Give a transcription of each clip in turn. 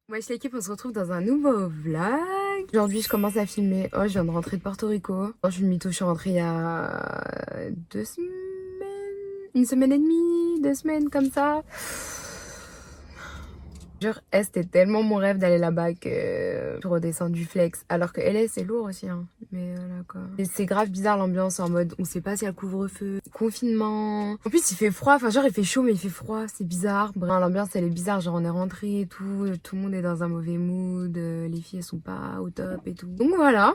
Wesh l'équipe, on se retrouve dans un nouveau vlog. Aujourd'hui, je commence à filmer. Oh, je viens de rentrer de Porto Rico. Je suis mytho, je suis rentrée il y a 2 semaines, une semaine et demie, 2 semaines comme ça. Genre, c'était tellement mon rêve d'aller là-bas que je redescends du flex. Alors que LA, c'est lourd aussi, hein. Mais voilà quoi. Et c'est grave bizarre l'ambiance en mode, on sait pas s'il y a le couvre-feu, confinement. En plus, il fait froid, enfin genre il fait chaud mais il fait froid, c'est bizarre. Bref, l'ambiance elle est bizarre, genre on est rentré et tout le monde est dans un mauvais mood, les filles elles sont pas au top et tout. Donc voilà,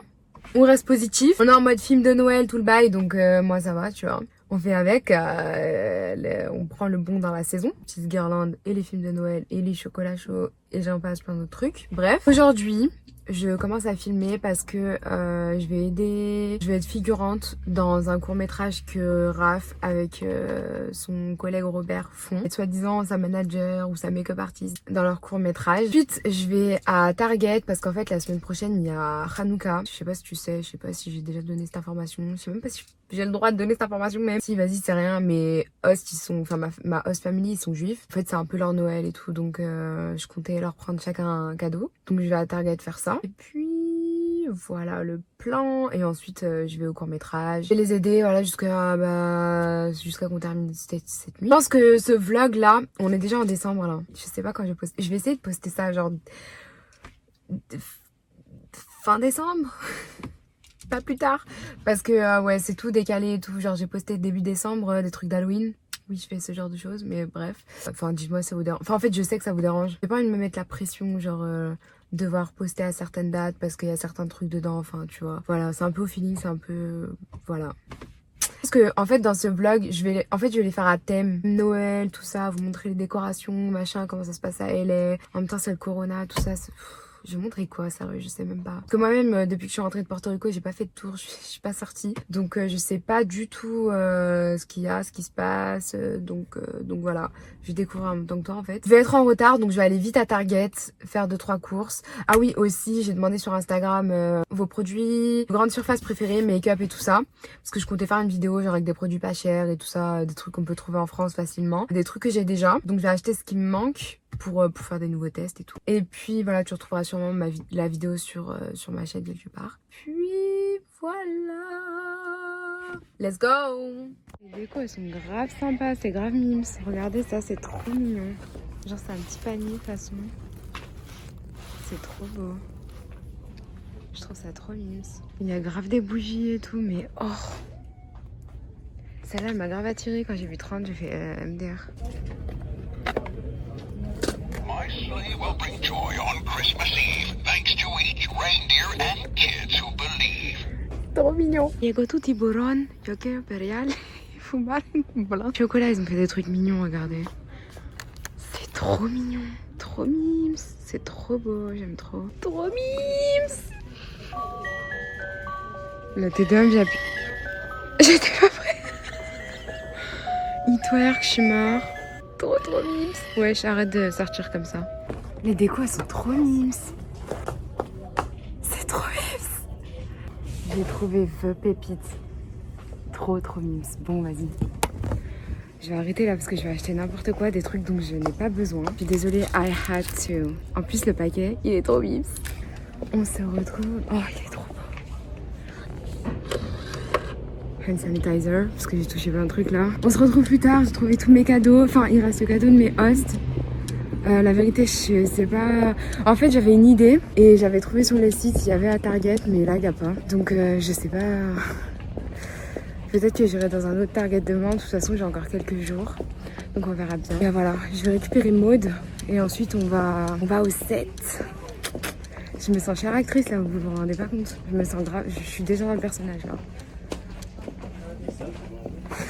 on reste positif. On est en mode film de Noël, tout le bail, donc moi ça va, tu vois. On fait avec, on prend le bon dans la saison, petite guirlande et les films de Noël et les chocolats chauds et j'en passe plein d'autres trucs. Bref, aujourd'hui, je commence à filmer parce que je vais être figurante dans un court-métrage que Raph avec son collègue Robert font. Et soi-disant sa manager ou sa make-up artiste dans leur court-métrage. Ensuite, je vais à Target parce qu'en fait la semaine prochaine il y a Hanouka. Je sais pas si tu sais, je sais pas si j'ai déjà donné cette information. Je sais même pas si j'ai le droit de donner cette information même. Si vas-y c'est rien, mes hosts ils sont, enfin ma host family ils sont juifs. En fait c'est un peu leur Noël et tout donc je comptais leur prendre chacun un cadeau. Donc je vais à Target faire ça. Et puis voilà le plan et ensuite je vais au court-métrage. Je vais les aider voilà jusqu'à qu'on termine cette nuit. Je pense que ce vlog là, on est déjà en décembre là. Je sais pas quand je vais poster. Je vais essayer de poster ça genre fin décembre. Pas plus tard parce que ouais c'est tout décalé et tout, genre j'ai posté début décembre des trucs d'Halloween. Oui je fais ce genre de choses mais bref, enfin dites-moi si ça vous dérange, enfin en fait je sais que ça vous dérange, j'ai pas envie de me mettre la pression genre devoir poster à certaines dates parce qu'il y a certains trucs dedans, enfin tu vois, voilà c'est un peu au feeling, c'est un peu voilà. Parce que en fait dans ce vlog je vais les faire à thème Noël, tout ça, vous montrer les décorations machin, comment ça se passe à LA, en même temps c'est le corona, tout ça je vais montrer quoi, sérieux, je sais même pas. Parce que moi-même, depuis que je suis rentrée de Porto Rico, j'ai pas fait de tour, je suis pas sortie. Donc je sais pas du tout ce qu'il y a, ce qui se passe. Donc voilà, je vais découvrir en même temps que toi en fait. Je vais être en retard, donc je vais aller vite à Target, faire 2-3 courses. Ah oui, aussi, j'ai demandé sur Instagram vos produits, grande surface préférée, make-up et tout ça. Parce que je comptais faire une vidéo genre avec des produits pas chers et tout ça, des trucs qu'on peut trouver en France facilement. Des trucs que j'ai déjà. Donc je vais acheter ce qui me manque pour faire des nouveaux tests et tout. Et puis voilà, tu retrouveras sûrement la vidéo sur ma chaîne quelque part. Puis voilà, let's go. Les décos elles sont grave sympas, c'est grave mimes. Regardez ça, c'est trop mignon. Genre c'est un petit panier de toute façon. C'est trop beau. Je trouve ça trop mimes. Il y a grave des bougies et tout, mais oh, celle-là elle m'a grave attirée. Quand j'ai vu 30 j'ai fait MDR. My sleigh will bring joy on Christmas Eve, thanks to each reindeer and kids who believe. Trop mignon. Llegó tu tiburón, yo quiero imperial. Fumar blanc. Chocolat, ils ont fait des trucs mignons, regardez. C'est trop mignon. Trop mimes. C'est trop beau, j'aime trop. Trop mimes. Le T2M, j'ai appuyé. J'étais pas prête. Il twerk, je suis mort. Trop mimes. Wesh, arrête de sortir comme ça. Les décos, elles sont trop mimes. C'est trop mimes. J'ai trouvé The Pépite. Trop mimes. Bon, vas-y. Je vais arrêter là parce que je vais acheter n'importe quoi, des trucs dont je n'ai pas besoin. Je suis désolée, I had to. En plus, le paquet, il est trop mimes. On se retrouve... Oh, il est trop beau. Hand sanitizer, parce que j'ai touché plein de trucs là. On se retrouve plus tard, j'ai trouvé tous mes cadeaux. Enfin, il reste le cadeau de mes hosts. La vérité, je sais pas. En fait, j'avais une idée et j'avais trouvé sur les sites, il y avait à Target, mais là, il n'y a pas. Donc, je sais pas. Peut-être que j'irai dans un autre Target demain. De toute façon, j'ai encore quelques jours. Donc, on verra bien. Et voilà, je vais récupérer Maud et ensuite, on va au set. Je me sens chère actrice là, vous vous rendez pas compte. Je me sens grave, je suis déjà dans le personnage là.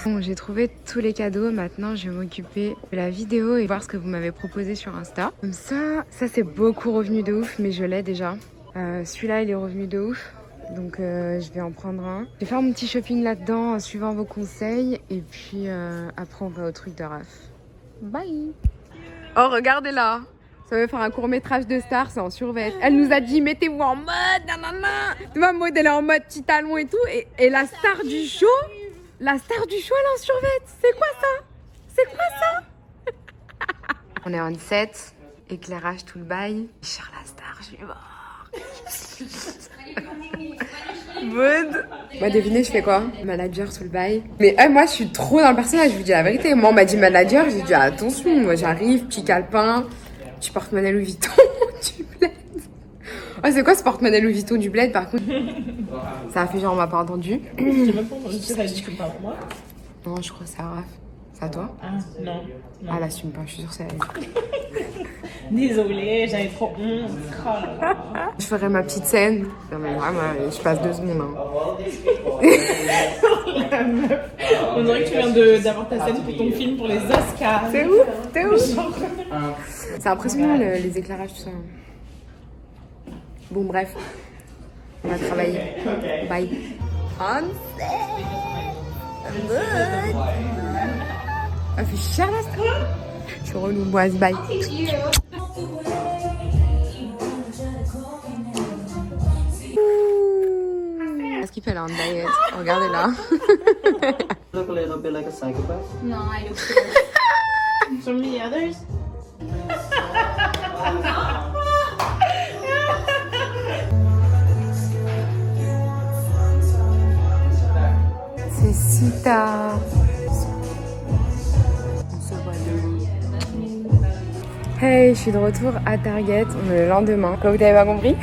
Bon, j'ai trouvé tous les cadeaux, maintenant je vais m'occuper de la vidéo et voir ce que vous m'avez proposé sur Insta. Comme ça c'est beaucoup revenu de ouf, mais je l'ai déjà. Celui-là il est revenu de ouf, donc je vais en prendre un. Je vais faire mon petit shopping là-dedans en suivant vos conseils et puis après on va au truc de Raph. Bye. Oh regardez là, ça veut faire un court-métrage de star, c'est en survêt. Elle nous a dit mettez-vous en mode, nanana. Tu vois, Maud elle est en mode petit talon et tout, et la star du show... La star du show, elle est en survêt. C'est quoi ça? C'est quoi ça? On est en set. éclairage, tout le bail. Charles Star, je suis mort. Maud. Moi, devinez, je fais quoi? Manager sous le bail. Mais moi, je suis trop dans le personnage, je vous dis la vérité. Moi, on m'a dit manager, j'ai dit attention, moi j'arrive, petit calepin, tu porte-monnaie Louis Vuitton, du bled. Oh, c'est quoi ce porte-monnaie Louis Vuitton du bled par contre? Ça a fait genre, on m'a pas entendu. Je sais même pas, je sais pas, tu parles pour moi. Non, je crois que c'est à Raph. C'est à toi? Ah, non. Ah, elle assume pas, je suis sûre que c'est elle. Désolée, j'avais trop honte. Oh là là. Je ferai ma petite scène. Non, mais vraiment, je passe 2 secondes. Hein. La meuf. On dirait que tu viens d'avoir ta scène pour ton film pour les Oscars. C'est ouf, t'es ouf. C'est impressionnant les éclairages, tout ça. Bon, bref. On va travailler. Bye. On elle fait cher là, ça. Je suis relou. Bon, vas-y, bye. Qu'est-ce qu'il fait là, en diet? Regardez là. Look a little bit like a psychopath. No, I don't. Show me the others. C'est si tard. On se voit demain. Hey, je suis de retour à Target. On est le lendemain. Quoi, vous n'avez pas compris?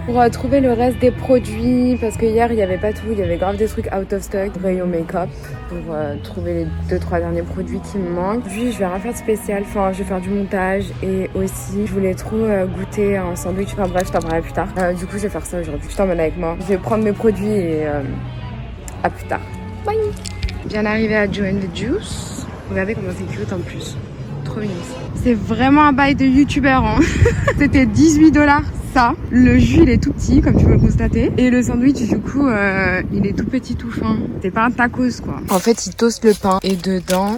Pour trouver le reste des produits, parce que hier il n'y avait pas tout, il y avait grave des trucs out of stock. Rayon make-up pour trouver les 2-3 derniers produits qui me manquent. Aujourd'hui je vais rien faire de spécial, enfin je vais faire du montage et aussi je voulais trop goûter un sandwich, enfin bref je t'en parlerai plus tard. Du coup je vais faire ça aujourd'hui, je t'emmène avec moi. Je vais prendre mes produits et à plus tard. Bye. Bien arrivé à Joe & the Juice. Regardez comment c'est cute en plus. Trop mignon. C'est vraiment un bail de youtubeur. Hein. C'était 18$. Ça. Le jus il est tout petit comme tu peux le constater. Et le sandwich du coup il est tout petit tout fin. C'est pas un tacos quoi. En fait il toast le pain et dedans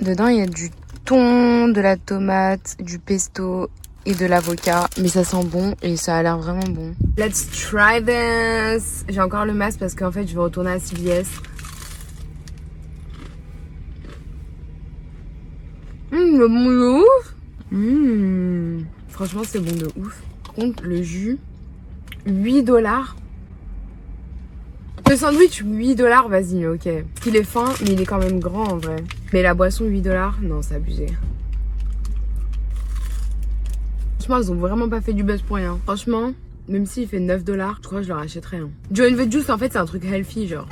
il y a du thon, de la tomate, du pesto et de l'avocat. Mais ça sent bon et ça a l'air vraiment bon. Let's try this. J'ai encore le masque parce qu'en fait je vais retourner à CVS. Le bon de ouf. Franchement, c'est bon de ouf. Par contre, le jus, 8$. Le sandwich, 8$, vas-y, ok. Parce qu'il est fin, mais il est quand même grand en vrai. Mais la boisson, 8$, non, c'est abusé. Franchement, ils ont vraiment pas fait du buzz pour rien. Franchement, même s'il fait 9$, je crois que je leur achèterais un. Joe & the Juice, en fait, c'est un truc healthy, genre.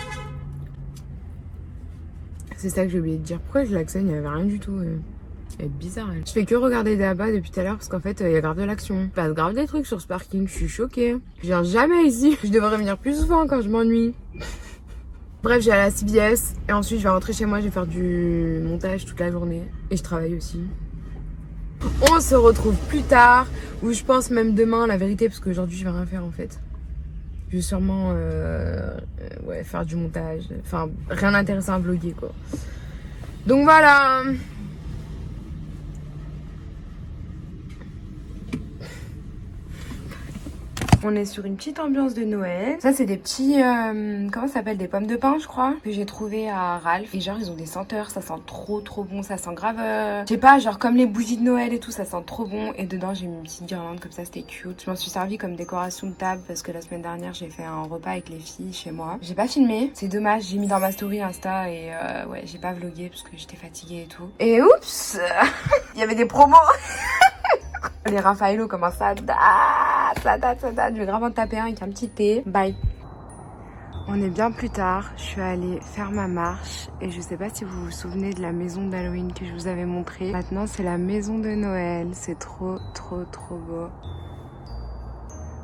C'est ça que j'ai oublié de dire. Pourquoi je l'accède? Il n'y avait rien du tout. Elle est bizarre elle. Je fais que regarder là-bas depuis tout à l'heure parce qu'en fait il y a grave de l'action. Il passe grave des trucs sur ce parking, je suis choquée. Je viens jamais ici. Je devrais venir plus souvent quand je m'ennuie. Bref, j'ai à la CVS et ensuite je vais rentrer chez moi, je vais faire du montage toute la journée. Et je travaille aussi. On se retrouve plus tard, ou je pense même demain, la vérité, parce qu'aujourd'hui je vais rien faire en fait. Je vais sûrement ouais, faire du montage. Enfin, rien d'intéressant à vlogger quoi. Donc voilà. On est sur une petite ambiance de Noël. Ça, c'est des petits, comment ça s'appelle? Des pommes de pin, je crois, que j'ai trouvé à Ralph. Et genre, ils ont des senteurs, ça sent trop bon, ça sent grave, je sais pas, genre comme les bougies de Noël et tout, ça sent trop bon. Et dedans, j'ai mis une petite guirlande comme ça, c'était cute. Je m'en suis servi comme décoration de table parce que la semaine dernière, j'ai fait un repas avec les filles chez moi. J'ai pas filmé, c'est dommage, j'ai mis dans ma story Insta et ouais, j'ai pas vlogué parce que j'étais fatiguée et tout. Et oups, il y avait des promos. Les Raffaello commencent à date. Je vais grave en taper un avec un petit thé. Bye. On est bien plus tard. Je suis allée faire ma marche. Et je sais pas si vous vous souvenez de la maison d'Halloween que je vous avais montrée. Maintenant, c'est la maison de Noël. C'est trop beau.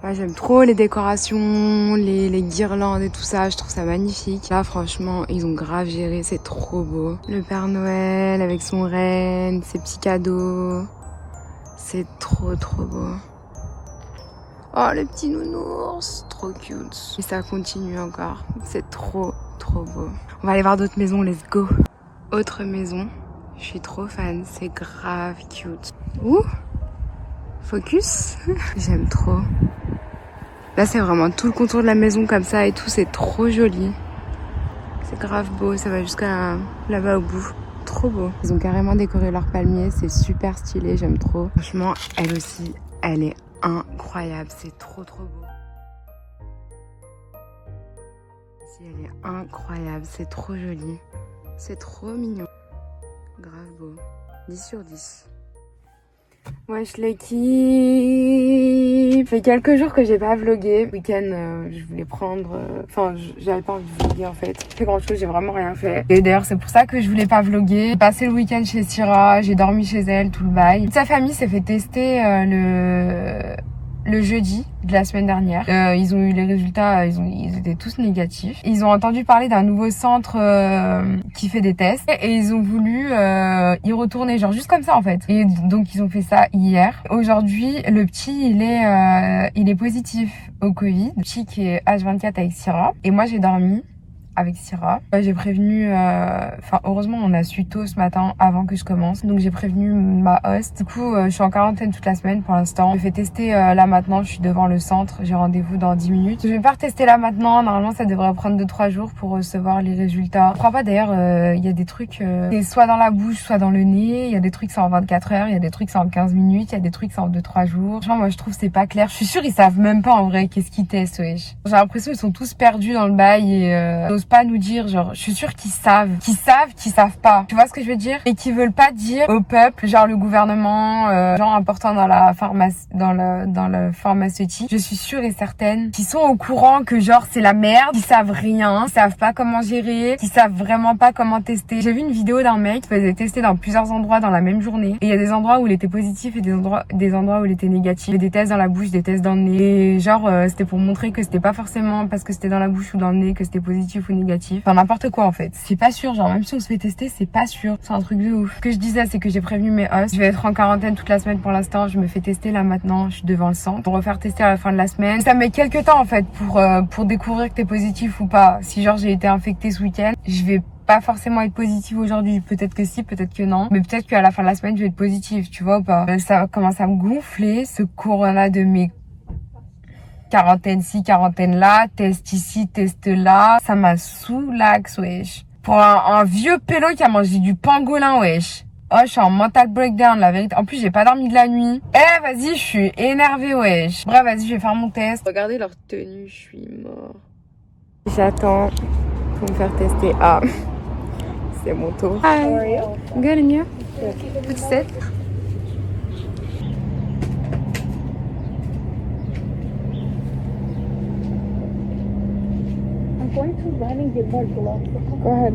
Moi, j'aime trop les décorations, les guirlandes et tout ça. Je trouve ça magnifique. Là, franchement, ils ont grave géré. C'est trop beau. Le Père Noël avec son renne, ses petits cadeaux. C'est trop beau. Oh, le petit nounours, trop cute. Et ça continue encore. C'est trop beau. On va aller voir d'autres maisons, let's go. Autre maison. Je suis trop fan, c'est grave cute. Ouh, focus. J'aime trop. Là, c'est vraiment tout le contour de la maison comme ça et tout. C'est trop joli. C'est grave beau, ça va jusqu'à là-bas au bout. trop beau. Ils ont carrément décoré leur palmier, c'est super stylé, j'aime trop. Franchement, elle aussi, elle est incroyable, c'est trop beau. Ici, elle est incroyable, c'est trop joli. C'est trop mignon. Grave beau. 10 sur 10. Wesh les kiffs. Ça fait quelques jours que j'ai pas vlogué. Le week-end, je voulais prendre... Enfin, j'avais pas envie de vloguer en fait. J'ai fait grand chose, j'ai vraiment rien fait. Et d'ailleurs, c'est pour ça que je voulais pas vloguer. J'ai passé le week-end chez Syrah, j'ai dormi chez elle, tout le bail. Toute sa famille s'est fait tester le jeudi de la semaine dernière. Ils ont eu les résultats, ils étaient tous négatifs. Ils ont entendu parler d'un nouveau centre qui fait des tests et ils ont voulu y retourner, genre juste comme ça en fait. Et donc ils ont fait ça hier. Aujourd'hui, le petit il est positif au Covid. Le petit qui est H24 avec Syrah. Et moi j'ai dormi avec Syrah. J'ai prévenu, enfin heureusement on a su tôt ce matin avant que je commence, donc j'ai prévenu ma host. Du coup je suis en quarantaine toute la semaine pour l'instant. Je fais tester là maintenant, je suis devant le centre, j'ai rendez-vous dans 10 minutes. Je vais pas retester là maintenant, normalement ça devrait prendre 2-3 jours pour recevoir les résultats. Je crois pas d'ailleurs, il y a des trucs c'est soit dans la bouche, soit dans le nez, il y a des trucs c'est en 24 heures, il y a des trucs c'est en 15 minutes, il y a des trucs c'est en 2-3 jours. Franchement moi je trouve c'est pas clair, je suis sûre ils savent même pas en vrai qu'est-ce qu'ils testent, wesh. J'ai l'impression ils sont tous perdus dans le bail et n'osent pas nous dire, genre je suis sûre qu'ils savent pas, tu vois ce que je veux dire, et qu'ils veulent pas dire au peuple, genre le gouvernement, gens importants dans la pharmacie, dans le pharmaceutique. Je suis sûre et certaine qu'ils sont au courant que genre c'est la merde, qu'ils savent rien, qu'ils savent pas comment gérer, qu'ils savent vraiment pas comment tester. J'ai vu une vidéo d'un mec qui faisait tester dans plusieurs endroits dans la même journée, et il y a des endroits où il était positif et des endroits où il était négatif. Il y avait des tests dans la bouche, des tests dans le nez, et genre c'était pour montrer que c'était pas forcément parce que c'était dans la bouche ou dans le nez que c'était positif ou négatif. Enfin n'importe quoi en fait. C'est pas sûr, genre même si on se fait tester, c'est pas sûr. C'est un truc de ouf. Ce que je disais, c'est que j'ai prévenu mes hosts. Je vais être en quarantaine toute la semaine pour l'instant. Je me fais tester là maintenant. Je suis devant le centre. Pour refaire tester à la fin de la semaine. Ça met quelques temps en fait pour découvrir que t'es positif ou pas. Si genre j'ai été infectée ce week-end, je vais pas forcément être positive aujourd'hui. Peut-être que si, peut-être que non. Mais peut-être qu'à la fin de la semaine, je vais être positive, tu vois ou pas. Ça commence à me gonfler, ce corona de mes quarantaine ci, quarantaine là, test ici, test là. Ça m'a soulax, wesh. Pour un vieux pélo qui a mangé du pangolin, wesh. Oh, je suis en mental breakdown, la vérité. En plus, j'ai pas dormi de la nuit. Eh, vas-y, je suis énervée, wesh. Bref, vas-y, je vais faire mon test. Regardez leur tenue, je suis mort. J'attends pour me faire tester. Ah, c'est mon tour. Hi. Good, and you? Petit set. I'm going to run and get more gloves. Go ahead.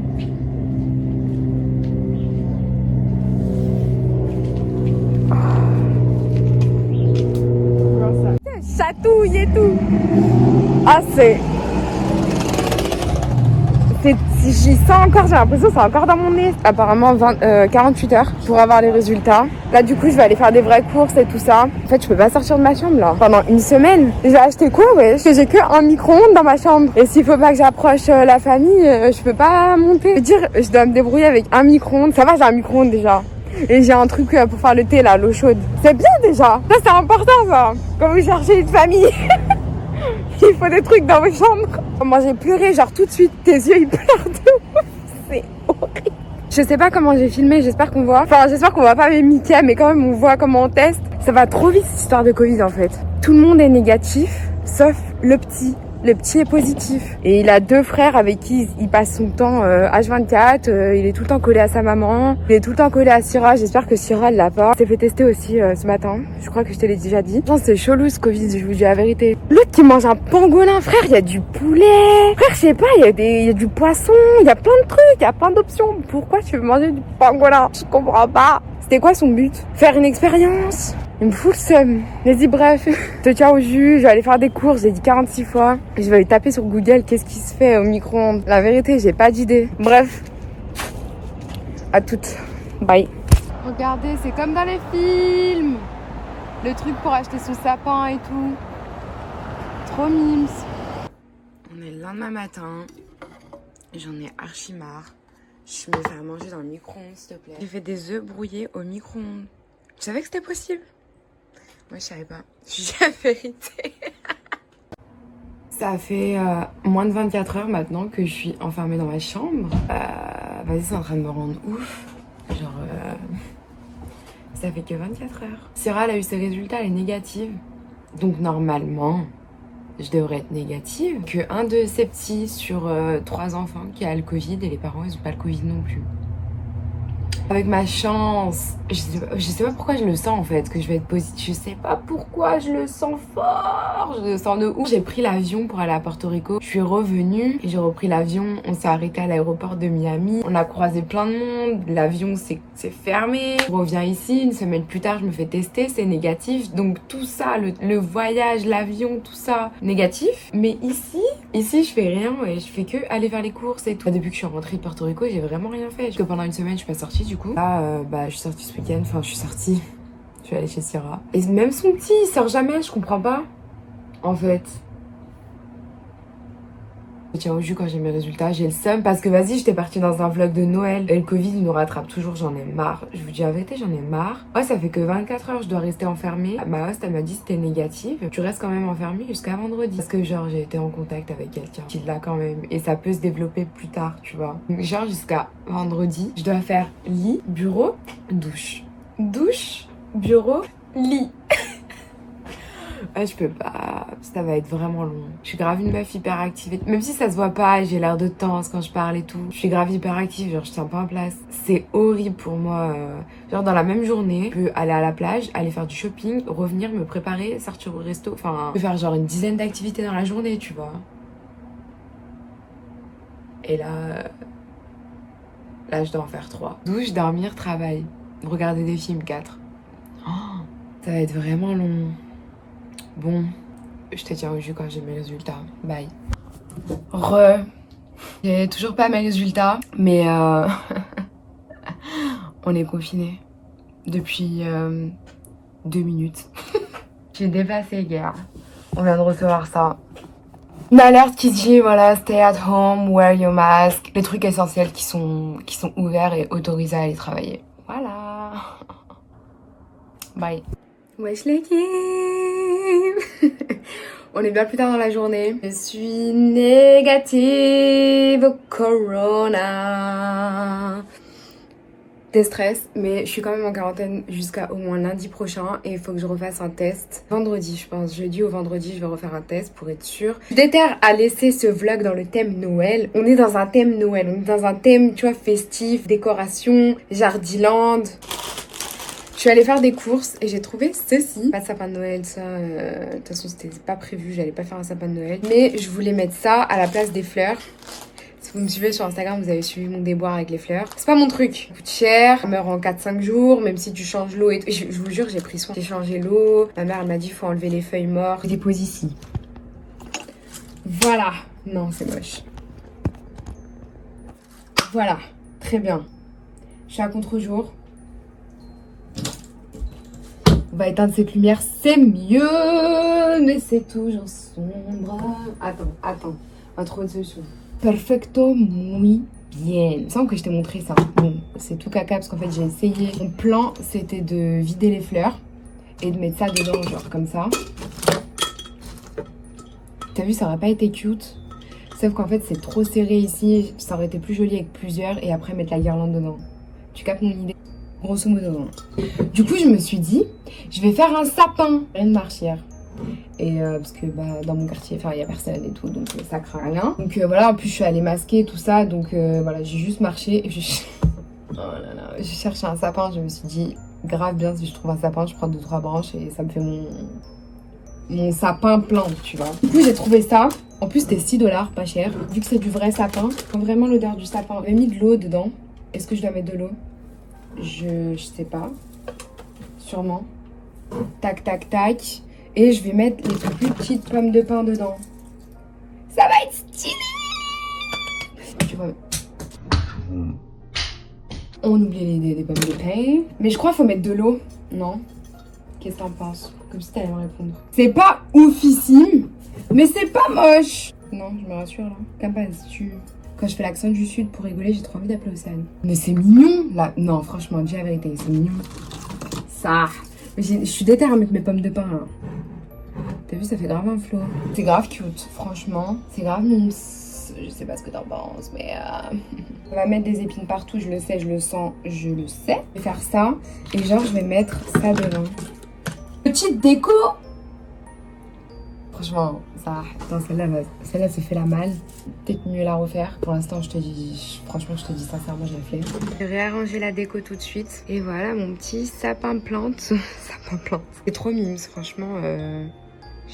Chatouille et tout. Ah j'y sens encore, j'ai l'impression que c'est encore dans mon nez. Apparemment 48 heures pour avoir les résultats. Là du coup je vais aller faire des vraies courses et tout ça. En fait je peux pas sortir de ma chambre là pendant une semaine. J'ai acheté quoi, ouais, parce que j'ai que un micro-ondes dans ma chambre. Et s'il faut pas que j'approche la famille, je peux pas monter. Je veux dire, je dois me débrouiller avec un micro-ondes. Ça va, j'ai un micro-ondes déjà. Et j'ai un truc pour faire le thé là, l'eau chaude. C'est bien déjà. Ça c'est important ça. Quand vous cherchez une famille. Il faut des trucs dans vos chambres. Moi j'ai pleuré genre tout de suite. Tes yeux ils pleurent de ouf. C'est horrible. Je sais pas comment j'ai filmé, j'espère qu'on voit. Enfin j'espère qu'on voit pas mes Mickey, mais quand même on voit comment on teste. Ça va trop vite cette histoire de Covid en fait. Tout le monde est négatif, sauf le petit. Le petit est positif. Et il a 2 frères avec qui il passe son temps H24. Il est tout le temps collé à sa maman. Il est tout le temps collé à Syrah. J'espère que Syrah l'a pas. Il s'est fait tester aussi ce matin. Je crois que je te l'ai déjà dit. Non, c'est chelou ce Covid, je vous dis la vérité. L'autre qui mange un pangolin, frère, il y a du poulet. Frère, je sais pas, il y a du poisson. Il y a plein de trucs, il y a plein d'options. Pourquoi tu veux manger du pangolin? Je comprends pas. C'était quoi son but? Faire une expérience? Il me fout le seum. Vas-y, bref. Je te tiens au jus. Je vais aller faire des courses. J'ai dit 46 fois. Je vais aller taper sur Google qu'est-ce qui se fait au micro-ondes. La vérité, j'ai pas d'idée. Bref. À toutes. Bye. Regardez, c'est comme dans les films. Le truc pour acheter son sapin et tout. Trop mimes. On est le lendemain matin. J'en ai archi marre. Je me fais à manger dans le micro-ondes, s'il te plaît. J'ai fait des œufs brouillés au micro-ondes. Tu savais que c'était possible? Moi, je savais pas. Je dis la vérité. Ça fait moins de 24 heures maintenant que je suis enfermée dans ma chambre. Vas-y, c'est en train de me rendre ouf. Genre, ça fait que 24 heures. Syrah, elle a eu ses résultats, elle est négative. Donc normalement, je devrais être négative. Que un de ses petits sur 3 enfants qui a le Covid et les parents, ils ont pas le Covid non plus. Avec ma chance, je sais pas pourquoi je le sens en fait, que je vais être positive. Je sais pas pourquoi je le sens fort, je le sens de ouf. J'ai pris l'avion pour aller à Porto Rico. Je suis revenue et j'ai repris l'avion. On s'est arrêté à l'aéroport de Miami. On a croisé plein de monde. L'avion s'est fermé. Je reviens ici, une semaine plus tard, je me fais tester, c'est négatif. Donc tout ça, le voyage, l'avion, tout ça, négatif. Mais ici, je fais rien et je fais que aller faire les courses et tout. Depuis que je suis rentrée de Porto Rico, j'ai vraiment rien fait. Parce que pendant une semaine, je suis pas sortie du coup. Là, je suis sortie ce week-end. Enfin, je suis allée chez Syrah. Et même son petit, il sort jamais, je comprends pas. En fait. Je tiens au jus quand j'ai mes résultats, j'ai le seum parce que vas-y, j'étais partie dans un vlog de Noël et le Covid il nous rattrape toujours, j'en ai marre. Je vous dis la vérité, j'en ai marre. Ouais, ça fait que 24 heures, je dois rester enfermée. Ma host, elle m'a dit c'était négative. Tu restes quand même enfermée jusqu'à vendredi. Parce que genre, j'ai été en contact avec quelqu'un qui l'a quand même et ça peut se développer plus tard, tu vois. Donc, genre jusqu'à vendredi, je dois faire lit, bureau, douche. Douche, bureau, lit. Ouais, je peux pas, ça va être vraiment long. Je suis grave une meuf hyper active. Même si ça se voit pas, j'ai l'air de tense quand je parle et tout. Je suis grave hyper active, genre je tiens pas en place. C'est horrible pour moi. Genre dans la même journée, je peux aller à la plage, aller faire du shopping, revenir, me préparer, sortir au resto. Enfin, je peux faire genre une dizaine d'activités dans la journée, tu vois. Et là, je dois en faire 3. Douche, dormir, travail. Regarder des films, 4. Oh, ça va être vraiment long. Bon, je te tiens au jus quand j'ai mes résultats. Bye. J'ai toujours pas mes résultats, mais on est confinés depuis 2 minutes. J'ai dépassé hier. On vient de recevoir ça. Une alerte qui dit voilà, stay at home, wear your mask. Les trucs essentiels qui sont ouverts et autorisés à aller travailler. Voilà. Bye. Wesh l'équipe. On est bien plus tard dans la journée. Je suis négative au corona. Des stress, mais je suis quand même en quarantaine jusqu'à au moins lundi prochain et il faut que je refasse un test. Vendredi, je pense. Jeudi ou vendredi, je vais refaire un test pour être sûre. Je déterre à laisser ce vlog dans le thème Noël. On est dans un thème Noël. On est dans un thème, tu vois, festif, décoration, jardiland. Je suis allée faire des courses et j'ai trouvé ceci. Pas de sapin de Noël, ça. De toute façon, c'était pas prévu. J'allais pas faire un sapin de Noël. Mais je voulais mettre ça à la place des fleurs. Si vous me suivez sur Instagram, vous avez suivi mon déboire avec les fleurs. C'est pas mon truc. Ça coûte cher. Ça meurt en 4-5 jours. Même si tu changes l'eau et tout. Je vous jure, j'ai pris soin. J'ai changé l'eau. Ma mère, elle m'a dit faut enlever les feuilles mortes. Je dépose ici. Voilà. Non, c'est moche. Voilà. Très bien. Je suis à contre-jour. On va éteindre cette lumière, c'est mieux, mais c'est toujours sombre. Attends, on va trouver une solution. Perfecto, muy bien. Il me semble que je t'ai montré ça. Bon, c'est tout caca parce qu'en fait j'ai essayé. Mon plan, c'était de vider les fleurs et de mettre ça dedans, genre comme ça. T'as vu, ça aurait pas été cute. Sauf qu'en fait, c'est trop serré ici. Ça aurait été plus joli avec plusieurs et après mettre la guirlande dedans. Tu captes mon idée? Grosso modo. Du coup, je me suis dit, je vais faire un sapin. Rien de marchière. Et parce que dans mon quartier, il y a personne et tout, donc ça craint rien. Donc voilà, en plus je suis allée masquer tout ça, donc voilà, j'ai juste marché et oh là là, je cherchais un sapin. Je me suis dit, grave bien, si je trouve un sapin, je prends 2-3 branches et ça me fait mon sapin plein, tu vois. Du coup, j'ai trouvé ça. En plus, c'était $6, pas cher. Vu que c'est du vrai sapin, vraiment l'odeur du sapin. J'ai mis de l'eau dedans. Est-ce que je dois mettre de l'eau? Je sais pas. Sûrement. Tac, tac, tac. Et je vais mettre les plus petites pommes de pin dedans. Ça va être stylé! Tu vois. On oublie des pommes de pain. Mais je crois qu'il faut mettre de l'eau. Non? Qu'est-ce que t'en penses? Comme si t'allais me répondre. C'est pas oufissime, mais c'est pas moche. Non, je me rassure là. Comme pas si tu... Quand je fais l'accent du sud pour rigoler, j'ai trop envie d'appeler Océane. Mais c'est mignon là. Non, franchement, dis la vérité, c'est mignon. Ça. Mais je suis déterre à mettre mes pommes de pain là. T'as vu, ça fait grave un flow. C'est grave cute, franchement. C'est grave mignon. Je sais pas ce que t'en penses, mais On va mettre des épines partout, je le sais, je le sens, je le sais. Je vais faire ça et genre je vais mettre ça dedans. Petite déco. Franchement, ça, putain, celle-là se fait la malle. Peut-être mieux la refaire. Pour l'instant, franchement, je te dis sincèrement, j'ai la flemme. J'ai réarrangé la déco tout de suite. Et voilà mon petit sapin plante. Sapin plante. C'est trop mimes, franchement.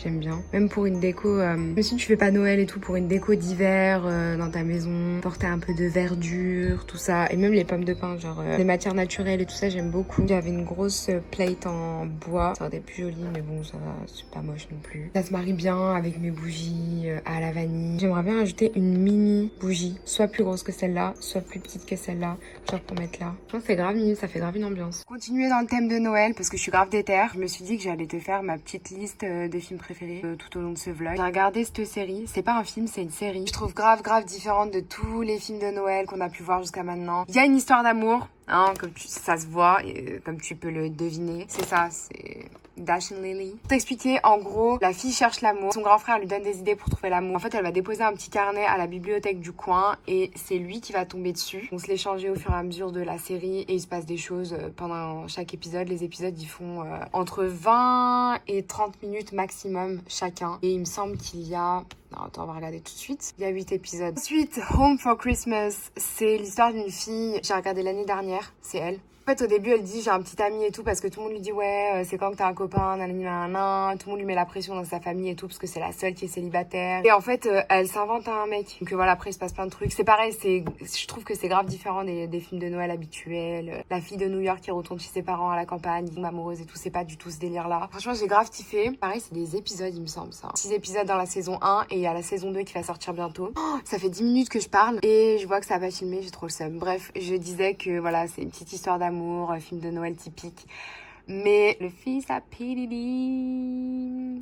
J'aime bien. Même pour une déco, même si tu fais pas Noël et tout, pour une déco d'hiver dans ta maison, porter un peu de verdure, tout ça. Et même les pommes de pin, genre des matières naturelles et tout ça, j'aime beaucoup. J'avais une grosse plate en bois. Ça aurait plus joli, mais bon, ça va, c'est pas moche non plus. Ça se marie bien avec mes bougies à la vanille. J'aimerais bien ajouter une mini bougie, soit plus grosse que celle-là, soit plus petite que celle-là, genre pour mettre là. Je pense que c'est grave mignon, ça fait grave une ambiance. Continuer dans le thème de Noël, parce que je suis grave déter. Je me suis dit que j'allais te faire ma petite liste de films préférés tout au long de ce vlog. J'ai regardé cette série, c'est pas un film, c'est une série. Je trouve grave différente de tous les films de Noël qu'on a pu voir jusqu'à maintenant. Il y a une histoire d'amour, hein, ça se voit, et, comme tu peux le deviner. C'est ça, c'est Dash and Lily. Pour t'expliquer, en gros, la fille cherche l'amour. Son grand frère lui donne des idées pour trouver l'amour. En fait, elle va déposer un petit carnet à la bibliothèque du coin et c'est lui qui va tomber dessus. On se l'échanger au fur et à mesure de la série et il se passe des choses pendant chaque épisode. Les épisodes, ils font entre 20 et 30 minutes maximum chacun. Et il me semble qu'il y a... Non, attends, on va regarder tout de suite. Il y a 8 épisodes. Ensuite, Home for Christmas. C'est l'histoire d'une fille. J'ai regardé l'année dernière. C'est elle. En fait, au début, elle dit j'ai un petit ami et tout parce que tout le monde lui dit ouais, c'est quand que t'as un copain, nanana. Tout le monde lui met la pression dans sa famille et tout parce que c'est la seule qui est célibataire. Et en fait, elle s'invente un mec. Donc voilà, après il se passe plein de trucs. C'est pareil, je trouve que c'est grave différent des films de Noël habituels. La fille de New York qui retourne chez ses parents à la campagne, amoureuse et tout, c'est pas du tout ce délire-là. Franchement, j'ai grave kiffé. Pareil, c'est des épisodes, il me semble ça. 6 épisodes dans la saison 1 et il y a la saison 2 qui va sortir bientôt. Oh, ça fait 10 minutes que je parle et je vois que ça va filmer, j'ai trop le seum. Bref, je disais que voilà, c'est une petite histoire d'amour, film de Noël typique. Mais le fils à Quincy,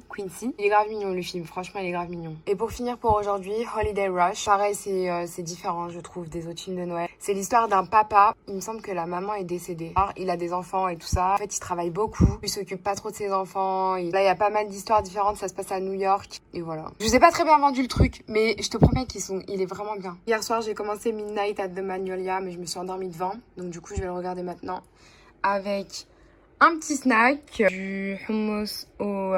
il est grave mignon le film, franchement il est grave mignon. Et pour finir pour aujourd'hui, Holiday Rush. Pareil, c'est différent je trouve des autres films de Noël. C'est l'histoire d'un papa, il me semble que la maman est décédée. Alors, il a des enfants et tout ça. En fait il travaille beaucoup, il s'occupe pas trop de ses enfants. Là il y a pas mal d'histoires différentes, ça se passe à New York. Et voilà. Je vous ai pas très bien vendu le truc, mais je te promets il est vraiment bien. Hier soir j'ai commencé Midnight at the Magnolia, mais je me suis endormie devant. Donc du coup je vais le regarder maintenant. Avec un petit snack, du hummus au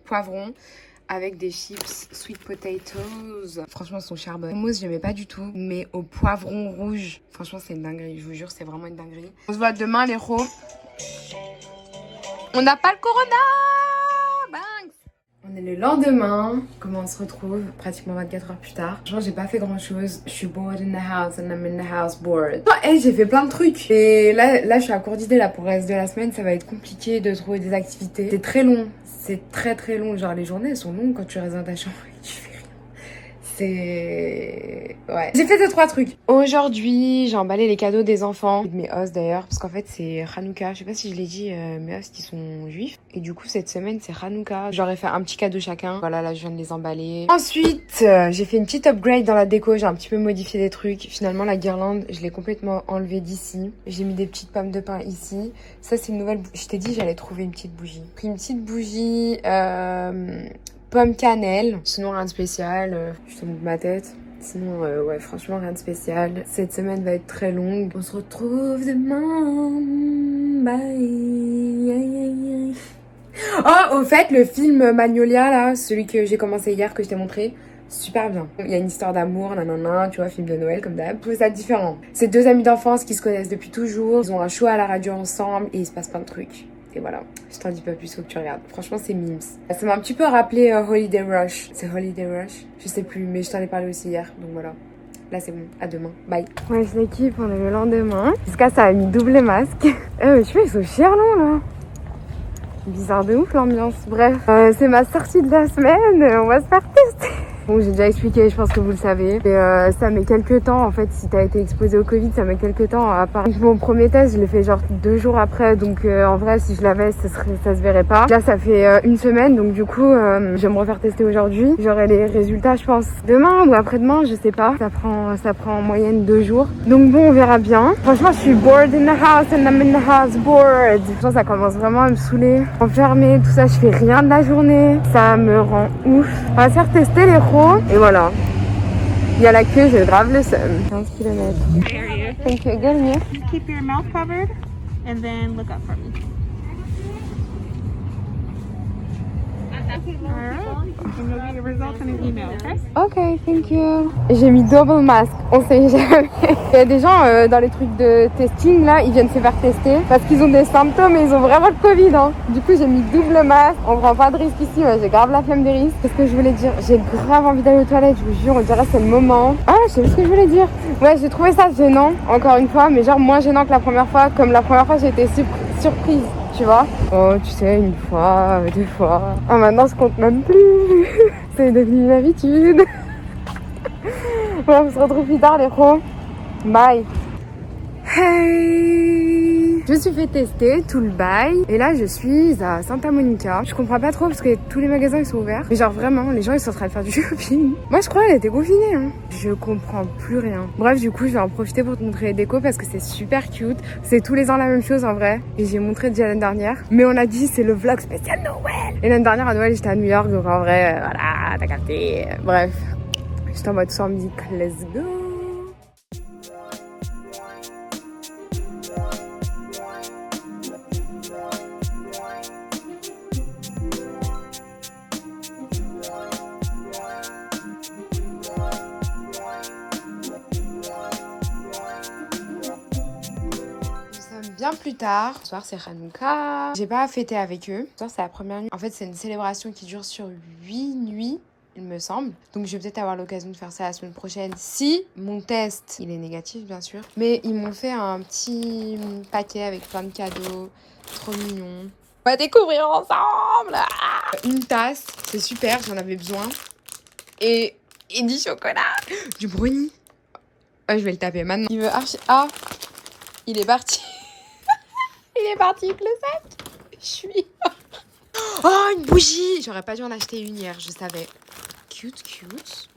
poivron avec des chips sweet potatoes. Franchement, son charbon. Le hummus, j'aimais pas du tout, mais au poivron rouge, franchement, c'est une dinguerie. Je vous jure, c'est vraiment une dinguerie. On se voit demain, les héros. On n'a pas le corona! Banks! On est le lendemain, comment on se retrouve pratiquement 24 heures plus tard. Franchement, j'ai pas fait grand chose. Je suis bored in the house and I'm in the house bored. Hey, j'ai fait plein de trucs. Et là, je suis à court d'idées là pour le reste de la semaine. Ça va être compliqué de trouver des activités. C'est très long. C'est très long. Genre, les journées elles sont longues quand tu restes dans ta chambre et tu fais rien. C'est... Ouais. J'ai fait 2-3 trucs. Aujourd'hui, j'ai emballé les cadeaux des enfants. De mes hosts d'ailleurs. Parce qu'en fait, c'est Hanouka. Je sais pas si je l'ai dit, mes hosts, ils sont juifs. Et du coup, cette semaine, c'est Hanouka. J'aurais fait un petit cadeau chacun. Voilà, là, je viens de les emballer. Ensuite, j'ai fait une petite upgrade dans la déco. J'ai un petit peu modifié des trucs. Finalement, la guirlande, je l'ai complètement enlevée d'ici. J'ai mis des petites pommes de pin ici. Ça, c'est une nouvelle... Je t'ai dit, j'allais trouver une petite bougie. J'ai pris une petite bougie... pomme cannelle, sinon rien de spécial, je te montre ma tête. Sinon, ouais, franchement, rien de spécial. Cette semaine va être très longue. On se retrouve demain. Bye. Oh, au fait, le film Magnolia, là, celui que j'ai commencé hier, que je t'ai montré, super bien. Il y a une histoire d'amour, nanana, tu vois, film de Noël, comme d'hab. Je trouve ça différent. C'est 2 amis d'enfance qui se connaissent depuis toujours. Ils ont un show à la radio ensemble et il se passe plein de trucs. Et voilà, je t'en dis pas plus, faut que tu regardes. Franchement, c'est mimes. Ça m'a un petit peu rappelé Holiday Rush. C'est Holiday Rush? Je sais plus, mais je t'en ai parlé aussi hier. Donc voilà. Là, c'est bon. À demain. Bye. Ouais, c'est l'équipe, on est le lendemain. Jusqu'à ça a mis double masque. Mais tu vois, ils sont chers, là. Bizarre de ouf, l'ambiance. Bref, c'est ma sortie de la semaine. On va se faire tester. Bon, j'ai déjà expliqué, je pense que vous le savez. Et ça met quelques temps, en fait, si t'as été exposé au Covid, ça met quelques temps à part. Donc, mon premier test, je l'ai fait genre 2 jours après. Donc, en vrai, si je l'avais, ça se verrait pas. Là, ça fait 1 semaine. Donc, du coup, je vais me refaire tester aujourd'hui. J'aurai les résultats, je pense, demain ou après-demain, je sais pas. Ça prend en moyenne 2 jours. Donc, bon, on verra bien. Franchement, je suis bored in the house and I'm in the house bored. Franchement, ça commence vraiment à me saouler. Enfermée, tout ça, je fais rien de la journée. Ça me rend ouf. On va se faire tester les ros. Et voilà. Il y a la queue, j'ai grave le seum. 15 km. Thank you again, yeah. Keep your mouth covered and then look up for me. Alright. And you'll get your results in an email, okay? Ok, thank you. J'ai mis double masque, on sait jamais. Il y a des gens dans les trucs de testing là, ils viennent se faire tester parce qu'ils ont des symptômes et ils ont vraiment le Covid. Hein. Du coup, j'ai mis double masque. On prend pas de risque ici, ouais, j'ai grave la flemme des risques. Qu'est-ce que je voulais dire? J'ai grave envie d'aller aux toilettes, je vous jure, on dirait c'est le moment. Ah, je sais plus ce que je voulais dire. Ouais, j'ai trouvé ça gênant, encore une fois, mais genre moins gênant que la première fois. Comme la première fois, j'ai été surprise. Tu vois? Oh, tu sais, une fois, deux fois. Ah, maintenant, je compte même plus. C'est devenu une habitude. Bon, on se retrouve plus tard, les pros. Bye. Hey! Je me suis fait tester tout le bail. Et là, je suis à Santa Monica. Je comprends pas trop parce que tous les magasins ils sont ouverts. Mais genre vraiment, les gens ils sont en train de faire du shopping. Moi, je crois qu'elle était confinée. Hein. Je comprends plus rien. Bref, du coup, je vais en profiter pour te montrer les décos parce que c'est super cute. C'est tous les ans la même chose en vrai. Et j'ai montré déjà l'année dernière. Mais on a dit c'est le vlog spécial Noël. Et l'année dernière à Noël, j'étais à New York. Donc en vrai, voilà, t'as capté. Bref, j'étais en mode sans musique. Let's go! Bien plus tard, ce soir c'est Hanouka. J'ai pas fêté avec eux. Ce soir c'est la première nuit. En fait c'est une célébration qui dure sur 8 nuits, il me semble. Donc je vais peut-être avoir l'occasion de faire ça la semaine prochaine. Si mon test, il est négatif bien sûr. Mais ils m'ont fait un petit paquet avec plein de cadeaux. Trop mignon. On va découvrir ensemble. Une tasse, c'est super, j'en avais besoin. Et du chocolat. Du brownie. Oh, je vais le taper maintenant. Il veut archi... Ah, il est parti. Il est parti avec le sac. Je suis... Oh, une bougie. J'aurais pas dû en acheter une hier, je savais. Cute, cute.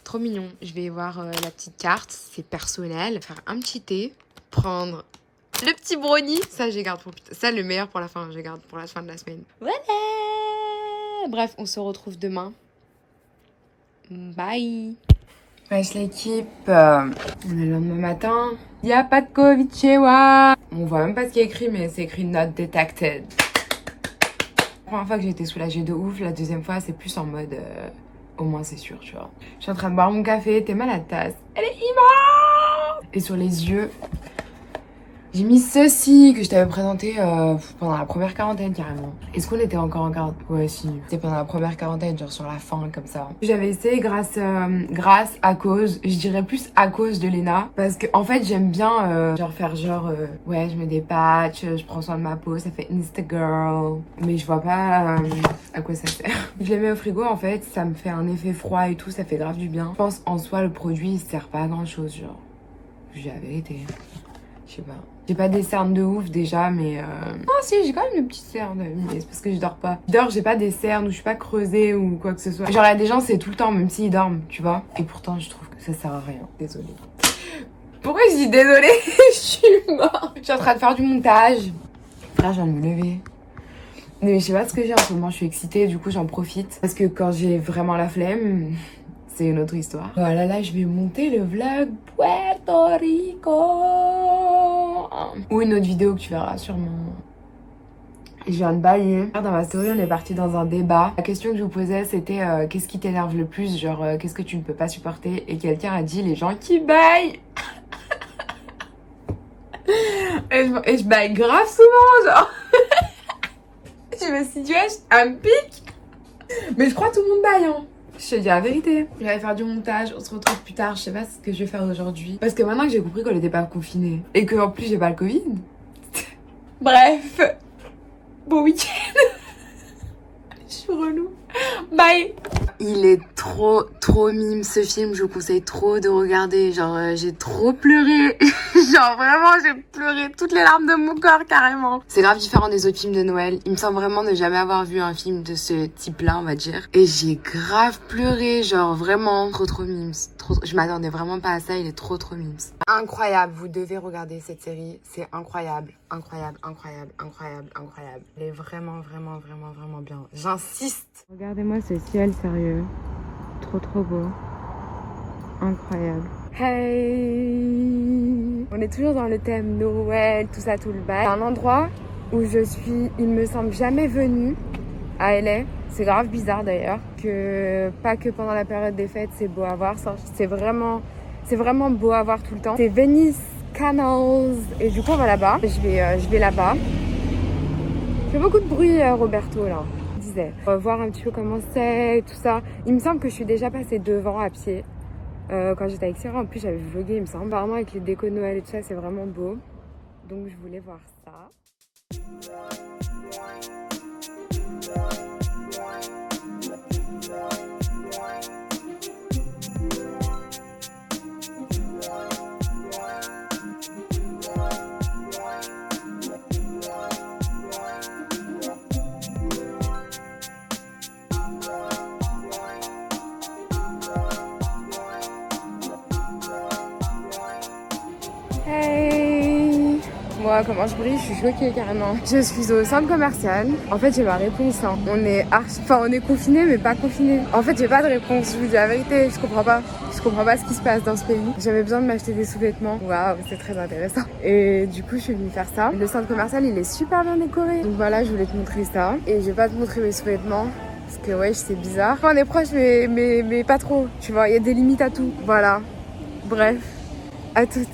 Trop mignon. Je vais voir la petite carte. C'est personnel. Faire un petit thé. Prendre le petit brownie. Ça, je garde pour... Ça, le meilleur pour la fin. Je garde pour la fin de la semaine. Voilà. Bref, on se retrouve demain. Bye. Wesh l'équipe, on est le lendemain matin. Il n'y a pas de Covid chez moi. On voit même pas ce qui est écrit, mais c'est écrit not detected. La première fois que j'ai été soulagée de ouf, la deuxième fois c'est plus en mode au moins c'est sûr, tu vois. Je suis en train de boire mon café, t'es mal à la tasse. Elle est immense. Et sur les yeux, j'ai mis ceci que je t'avais présenté pendant la première quarantaine carrément. Est-ce qu'on était encore en quarantaine? Ouais si, c'était pendant la première quarantaine, genre sur la fin comme ça. J'avais essayé grâce à cause, je dirais plus à cause de Léna. Parce que en fait j'aime bien genre faire genre ouais je mets des patchs, je prends soin de ma peau, ça fait Instagirl. Mais je vois pas à quoi ça sert. Je les mets au frigo en fait, ça me fait un effet froid et tout, ça fait grave du bien. Je pense en soi le produit il sert pas à grand chose genre. J'ai la vérité. Je sais pas. J'ai pas des cernes de ouf déjà, mais Ah si, j'ai quand même une petite cerne, mais c'est parce que je dors pas. Je dors, j'ai pas des cernes ou je suis pas creusée ou quoi que ce soit. Genre il y a des gens, c'est tout le temps, même s'ils dorment, tu vois. Et pourtant, je trouve que ça sert à rien. Désolée. Pourquoi je dis désolée? Je suis morte. Je suis en train de faire du montage. Là, je viens de me lever. Mais je sais pas ce que j'ai en ce moment, je suis excitée, du coup j'en profite. Parce que quand j'ai vraiment la flemme... c'est une autre histoire. Voilà, là, je vais monter le vlog Puerto Rico. Ou une autre vidéo que tu verras sûrement. Je viens de bailler. Dans ma story, on est parti dans un débat. La question que je vous posais, c'était qu'est-ce qui t'énerve le plus? Genre, qu'est-ce que tu ne peux pas supporter? Et quelqu'un a dit les gens qui baillent. et je baille grave souvent, genre. Je me suis dit, ouais, un pic. Mais je crois que tout le monde baille, hein. Je te dis la vérité. Je vais faire du montage, on se retrouve plus tard. Je sais pas ce que je vais faire aujourd'hui. Parce que maintenant que j'ai compris qu'on n'était pas confinés et que en plus j'ai pas le Covid. Bref. Bon week-end. Je suis relou. Bye. Il est trop mime ce film, je vous conseille trop de regarder. Genre j'ai trop pleuré. Genre vraiment j'ai pleuré toutes les larmes de mon corps carrément. C'est grave différent des autres films de Noël. Il me semble vraiment ne jamais avoir vu un film de ce type là on va dire. Et j'ai grave pleuré, genre vraiment trop mimes. Je m'attendais vraiment pas à ça, il est trop mimes. Incroyable, vous devez regarder cette série. C'est incroyable. Elle est vraiment bien. J'insiste. Regardez-moi ce ciel, sérieux. Trop beau. Incroyable. Hey! On est toujours dans le thème Noël, tout ça, tout le bail. C'est un endroit où je suis, il me semble, jamais venue à LA. C'est grave bizarre d'ailleurs, que pas que pendant la période des fêtes, c'est beau à voir. C'est vraiment beau à voir tout le temps. C'est Venice Canals. Et du coup, on va là-bas. Je vais là-bas. Il fait beaucoup de bruit, Roberto, là. Il disait. On va voir un petit peu comment c'est et tout ça. Il me semble que je suis déjà passée devant à pied. Quand j'étais avec Sarah, en plus, j'avais vlogué, il me semble. Apparemment, avec les décos de Noël et tout ça, c'est vraiment beau. Donc, je voulais voir ça. Hey! Moi, comment je brille, je suis choquée carrément. Je suis au centre commercial. En fait, j'ai ma réponse. Hein. On est confinés, mais pas confinés. En fait, j'ai pas de réponse. Je vous dis la vérité, je comprends pas. Je comprends pas ce qui se passe dans ce pays. J'avais besoin de m'acheter des sous-vêtements. Waouh, c'est très intéressant. Et du coup, je suis venue faire ça. Le centre commercial, il est super bien décoré. Donc voilà, je voulais te montrer ça. Et je vais pas te montrer mes sous-vêtements. Parce que ouais, c'est bizarre. On est proches, mais pas trop. Tu vois, il y a des limites à tout. Voilà. Bref, à toutes.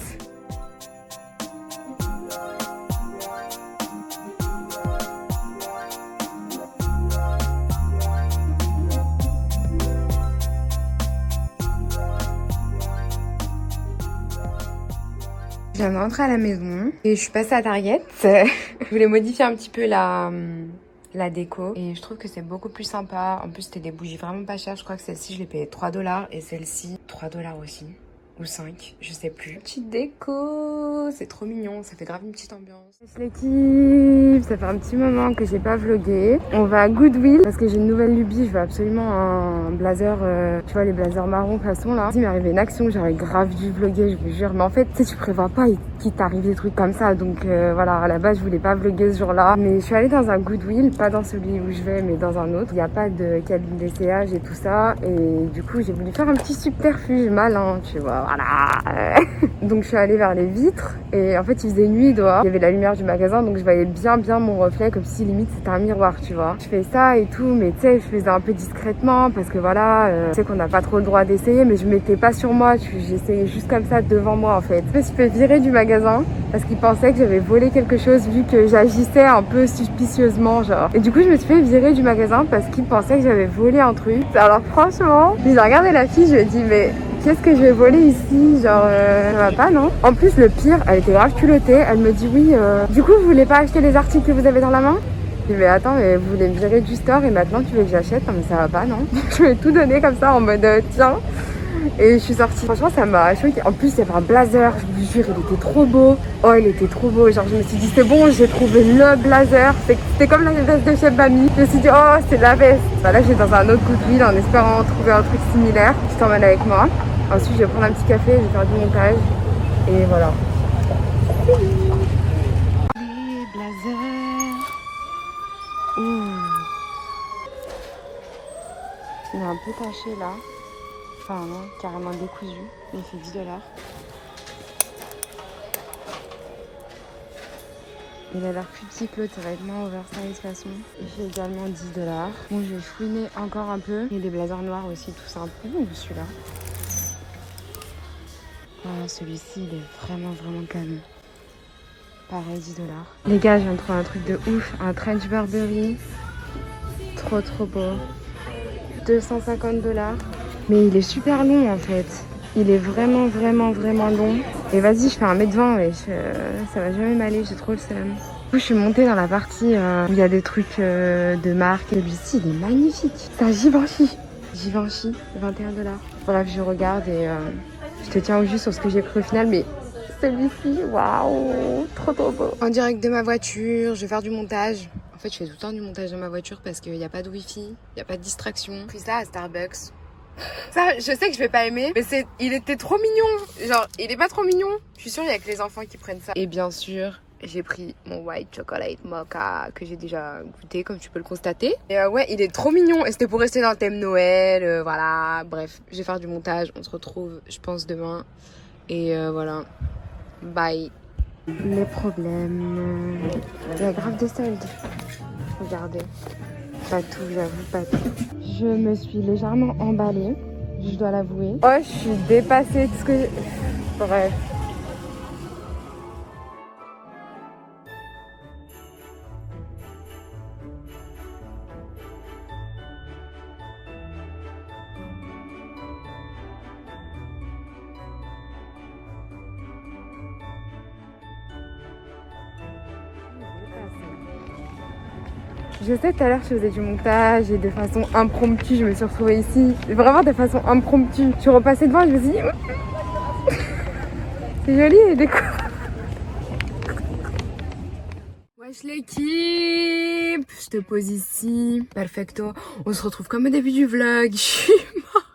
Je viens de rentrer à la maison et je suis passée à Target. Je voulais modifier un petit peu la déco et je trouve que c'est beaucoup plus sympa. En plus, c'était des bougies vraiment pas chères. Je crois que celle-ci, je l'ai payée 3 $ et celle-ci, 3 $ aussi. Ou 5, je sais plus. Petite déco, c'est trop mignon, ça fait grave une petite ambiance. L'équipe, ça fait un petit moment que j'ai pas vlogué. On va à Goodwill parce que j'ai une nouvelle lubie, je veux absolument un blazer, tu vois les blazers marron façon là. Il m'est arrivé une action, j'aurais grave dû vloguer, je vous jure. Mais en fait, tu sais, tu prévois pas qu'il t'arrive des trucs comme ça. Donc voilà, à la base, je voulais pas vloguer ce jour-là. Mais je suis allée dans un Goodwill, pas dans celui où je vais, mais dans un autre. Il n'y a pas de cabine d'essayage et tout ça. Et du coup, j'ai voulu faire un petit subterfuge malin, tu vois. Voilà. Donc je suis allée vers les vitres et en fait il faisait nuit dehors, il y avait la lumière du magasin donc je voyais bien mon reflet comme si limite c'était un miroir, tu vois. Je fais ça et tout, mais tu sais je faisais un peu discrètement parce que voilà, tu sais qu'on n'a pas trop le droit d'essayer, mais je mettais pas sur moi, j'essayais juste comme ça devant moi en fait. Je me suis fait virer du magasin parce qu'ils pensaient que j'avais volé quelque chose vu que j'agissais un peu suspicieusement genre. Et du coup je me suis fait virer du magasin parce qu'ils pensaient que j'avais volé un truc. Alors franchement, j'ai regardé la fille, je lui ai dit mais qu'est-ce que je vais voler ici? Genre, ça va pas, non? En plus, le pire, elle était grave culottée. Elle me dit, oui, du coup, vous voulez pas acheter les articles que vous avez dans la main? Je dis, mais attends, mais vous voulez me virer du store et maintenant tu veux que j'achète? Non, mais ça va pas, non? Je vais tout donner comme ça en mode, tiens. Et je suis sortie. Franchement, ça m'a choquée. En plus, il y avait un blazer. Je vous jure, il était trop beau. Oh, il était trop beau. Genre, je me suis dit, c'est bon, j'ai trouvé le blazer. C'était comme la veste de Chef Bami. Je me suis dit, oh, c'est la veste. Bah, là, je vais dans un autre Goodwill en espérant trouver un truc similaire. Je t'emmène avec moi. Ensuite, je vais prendre un petit café, je vais faire du montage. Et voilà. Les blazers. Ouh. Il est un peu taché là. Enfin non, carrément décousu. Il fait 10 $. Il a l'air plus petit que l'autre, ça va être moins oversize de toute façon. Il fait également 10 $. Bon, je vais fouiner encore un peu. Il y a des blazers noirs aussi, tout simple. Ouh, celui-là. Ah, celui-ci, il est vraiment canon. Pareil, 10 $. Les gars, je viens de trouver un truc de ouf. Un trench Burberry. Trop beau. 250 $. Mais il est super long en fait. Il est vraiment long. Et vas-y, je fais 1m20, ouais. Ça va jamais m'aller, j'ai trop le seum. Du coup, je suis montée dans la partie où il y a des trucs de marque. Celui-ci, il est magnifique. C'est un Givenchy. Givenchy, 21 $. Bref, je regarde et je te tiens au jus sur ce que j'ai pris au final. Mais celui-ci, waouh, trop beau. En direct de ma voiture, je vais faire du montage. En fait, je fais tout le temps du montage dans ma voiture parce qu'il n'y a pas de wifi, il n'y a pas de distraction. J'ai pris ça à Starbucks. Ça, je sais que je vais pas aimer, mais il était trop mignon. Genre, il est pas trop mignon. Je suis sûre, il y a que les enfants qui prennent ça. Et bien sûr, j'ai pris mon white chocolate mocha que j'ai déjà goûté comme tu peux le constater. Et ouais, il est trop mignon et c'était pour rester dans le thème Noël, voilà. Bref, je vais faire du montage, on se retrouve je pense demain. Et voilà, bye. Les problèmes, il y a grave de soldes. Regardez, pas tout, j'avoue, pas tout. Je me suis légèrement emballée, je dois l'avouer. Oh, je suis dépassée de ce que... Bref. Je sais, tout à l'heure, je faisais du montage et de façon impromptue, je me suis retrouvée ici. Vraiment de façon impromptue. Je suis repassée devant et je me suis dit... c'est joli et déco. Wesh l'équipe, je te pose ici. Perfecto. On se retrouve comme au début du vlog. Je suis morte.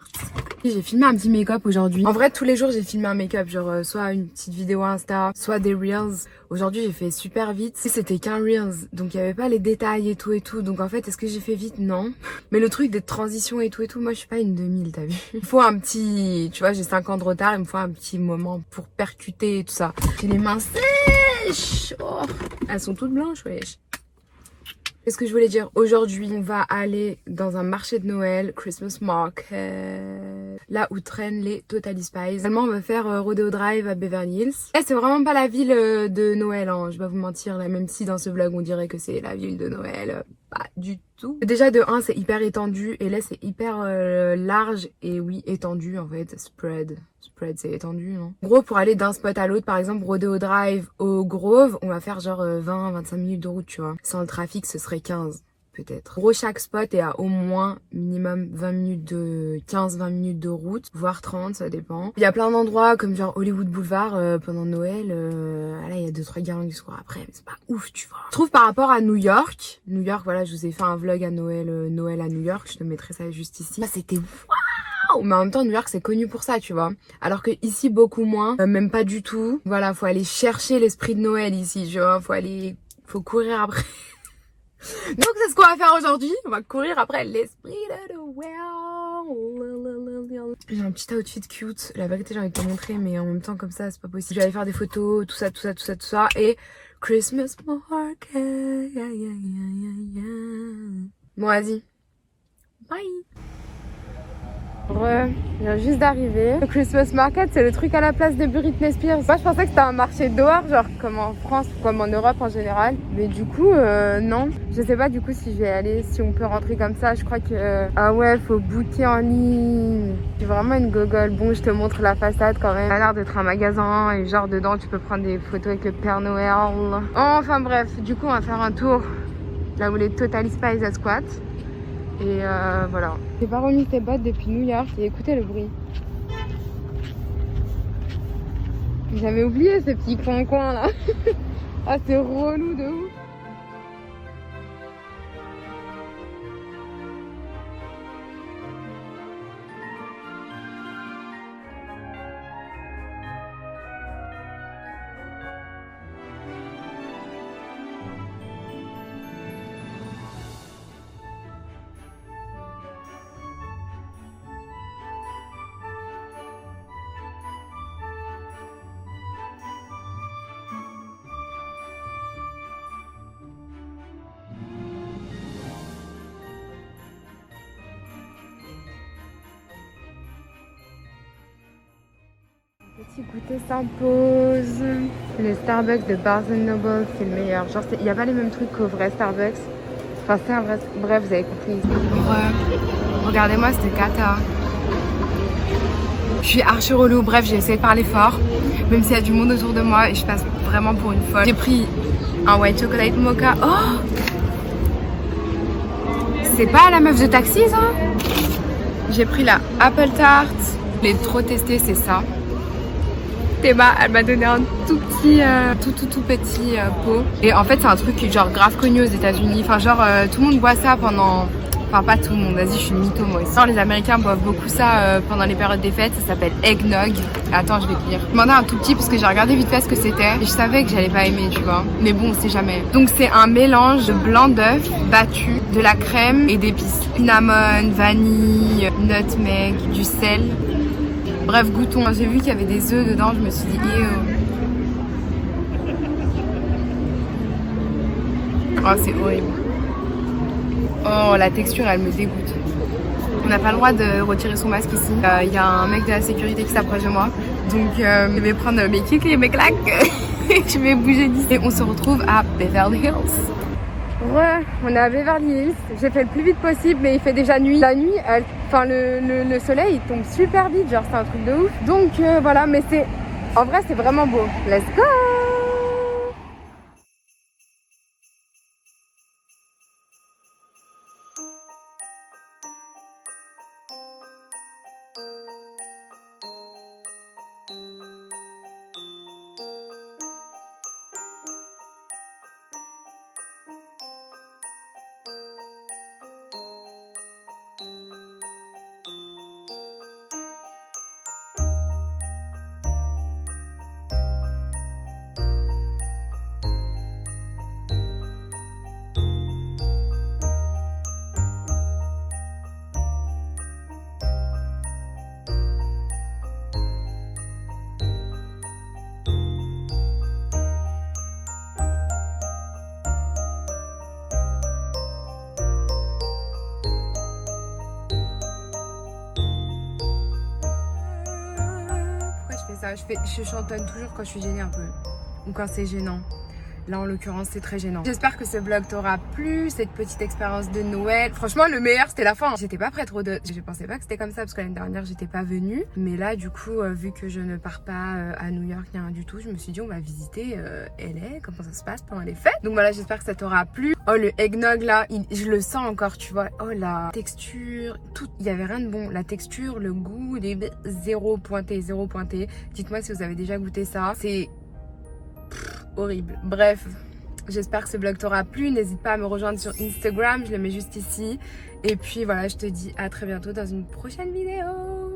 J'ai filmé un petit make-up aujourd'hui. En vrai, tous les jours, j'ai filmé un make-up. Genre, soit une petite vidéo Insta, soit des Reels. Aujourd'hui, j'ai fait super vite. C'était qu'un Reels. Donc, il n'y avait pas les détails et tout et tout. Donc, en fait, est-ce que j'ai fait vite? Non. Mais le truc des transitions et tout, moi, je suis pas une 2000, t'as vu? Il faut un petit... Tu vois, j'ai 5 ans de retard. Il me faut un petit moment pour percuter et tout ça. J'ai les mains sèches. Oh, elles sont toutes blanches, wesh. Qu'est-ce que je voulais dire? Aujourd'hui, on va aller dans un marché de Noël, Christmas Market, là où traînent les Totally Spies. Finalement, on va faire Rodeo Drive à Beverly Hills. Et c'est vraiment pas la ville de Noël, hein, je vais pas vous mentir, là, même si dans ce vlog on dirait que c'est la ville de Noël, pas du tout. Déjà de 1, c'est hyper étendu et là c'est hyper large et oui, étendu en fait, spread c'est étendu, non? En gros, pour aller d'un spot à l'autre, par exemple Rodeo Drive au Grove, on va faire genre 20-25 minutes de route, tu vois. Sans le trafic, ce serait 15 peut-être. En gros, chaque spot est à au moins minimum 15-20 minutes de route, voire 30, ça dépend. Il y a plein d'endroits comme genre Hollywood Boulevard pendant Noël. Là, il y a 2-3 guirlandes qui se courent après, mais c'est pas ouf, tu vois. Je trouve par rapport à New York, voilà, je vous ai fait un vlog à Noël à New York, je te mettrai ça juste ici. Là, c'était waouh! Mais en même temps, New York, c'est connu pour ça, tu vois. Alors que ici, beaucoup moins, même pas du tout. Voilà, faut aller chercher l'esprit de Noël ici, tu vois. Faut courir après. Donc c'est ce qu'on va faire aujourd'hui, on va courir après l'esprit de Noël. J'ai un petit outfit cute, la vérité j'ai envie de te montrer mais en même temps comme ça c'est pas possible. Je vais aller faire des photos, tout ça et Christmas market. Bon vas-y, bye. Je viens juste d'arriver. Le Christmas Market, c'est le truc à la place de Britney Spears. Moi, je pensais que c'était un marché dehors, genre comme en France ou comme en Europe en général. Mais du coup, non. Je sais pas du coup si je vais aller, si on peut rentrer comme ça. Je crois que... ah ouais, faut booker en ligne. C'est vraiment une gogole. Bon, je te montre la façade quand même. Ça a l'air d'être un magasin et genre dedans, tu peux prendre des photos avec le Père Noël. Enfin bref, du coup, on va faire un tour là où les Totally Spies squattent. Et voilà. J'ai pas remis tes bottes depuis New York et écoutez le bruit. J'avais oublié ce petit coin là. Ah c'est relou de ouf. Petit goûter s'impose. Le Starbucks de Barnes & Noble, c'est le meilleur. Genre, il n'y a pas les mêmes trucs qu'au vrai Starbucks. Enfin, c'est un vrai... Bref, vous avez compris. Regardez-moi cette cata. Je suis archi relou. Bref, j'ai essayé de parler fort. Même s'il y a du monde autour de moi et je passe vraiment pour une folle. J'ai pris un white chocolate mocha. Oh! C'est pas la meuf de taxi, ça? J'ai pris la apple tart. Je l'ai trop testé, c'est ça. Théma, elle m'a donné un tout petit, tout petit pot. Et en fait, c'est un truc genre grave connu aux États-Unis. Enfin, genre, tout le monde boit ça pendant Enfin pas tout le monde, vas-y je suis une mytho moi aussi. Les Américains boivent beaucoup ça pendant les périodes des fêtes, ça s'appelle eggnog. Attends je vais te lire. Je demandais un tout petit parce que j'ai regardé vite fait ce que c'était et je savais que j'allais pas aimer tu vois. Mais bon on sait jamais. Donc c'est un mélange de blanc d'œuf battu, de la crème et d'épices. Cinnamon, vanille, nutmeg, du sel. Bref goûtons. J'ai vu qu'il y avait des œufs dedans, je me suis dit oh c'est horrible. Oh la texture elle me dégoûte. On n'a pas le droit de retirer son masque ici. Il y a un mec de la sécurité qui s'approche de moi. Donc je vais prendre mes kicks et mes claques. Et je vais bouger d'ici. Et on se retrouve à Beverly Hills. Ouais, on est à Beverly Hills. J'ai fait le plus vite possible mais il fait déjà nuit. La nuit, le soleil il tombe super vite. Genre c'est un truc de ouf. Donc voilà, mais en vrai c'est vraiment beau. Let's go! Je chantonne toujours quand je suis gênée un peu ou quand c'est gênant. Là en l'occurrence c'est très gênant. J'espère que ce vlog t'aura plu, cette petite expérience de Noël. Franchement le meilleur c'était la fin. J'étais pas prête je pensais pas que c'était comme ça parce que l'année dernière j'étais pas venue. Mais là du coup vu que je ne pars pas à New York ni rien du tout, je me suis dit on va visiter LA, comment ça se passe pendant les fêtes. Donc voilà j'espère que ça t'aura plu. Oh le eggnog là, je le sens encore tu vois. Oh la texture, tout, il y avait rien de bon. La texture, le goût, les zéro pointé. Dites-moi si vous avez déjà goûté ça. C'est horrible. Bref, j'espère que ce vlog t'aura plu. N'hésite pas à me rejoindre sur Instagram, je le mets juste ici. Et puis voilà, je te dis à très bientôt dans une prochaine vidéo.